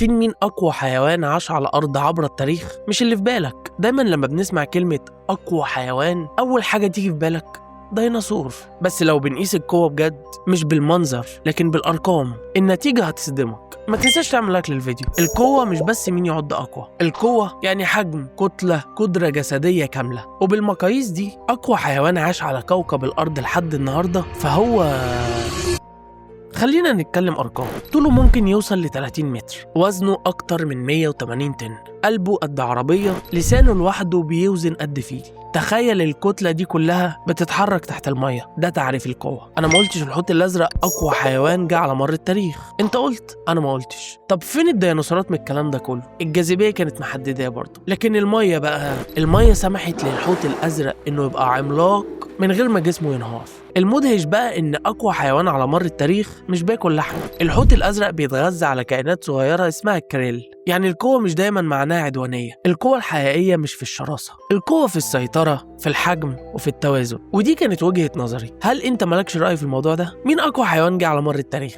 عارفين مين أقوى حيوان عاش على الأرض عبر التاريخ؟ مش اللي في بالك. دايما لما بنسمع كلمة أقوى حيوان أول حاجة تيجي في بالك ديناصور. بس لو بنقيس القوة بجد مش بالمنظر لكن بالأرقام النتيجة هتصدمك. ما تنساش تعمل لايك للفيديو. القوة مش بس مين يعد أقوى، القوة يعني حجم، كتلة، قدرة جسدية كاملة. وبالمقاييس دي أقوى حيوان عاش على كوكب الأرض لحد النهاردة فهو خلينا نتكلم أرقام. طوله ممكن يوصل ل 30 متر، وزنه أكتر من 180 طن، قلبه قد عربية، لسانه لوحده بيوزن قد فيل. تخيل الكتلة دي كلها بتتحرك تحت المية. ده تعريف القوة. أنا ما قلتش الحوت الأزرق أقوى حيوان جه على مر التاريخ، أنت قلت، أنا ما قلتش. طب فين الديناصورات من الكلام ده كله؟ الجاذبية كانت محددة برضه، لكن المية بقى، المية سمحت للحوت الأزرق إنه يبقى عملاق من غير ما جسمه ينهار. المدهش بقى إن أقوى حيوان على مر التاريخ مش بياكل لحم. الحوت الأزرق بيتغذى على كائنات صغيرة اسمها الكريل. يعني القوة مش دايما معناها عدوانية. القوة الحقيقية مش في الشراسة، القوة في السيطرة، في الحجم وفي التوازن. ودي كانت وجهة نظري. هل انت مالكش رأي في الموضوع ده؟ مين أقوى حيوان جه على مر التاريخ؟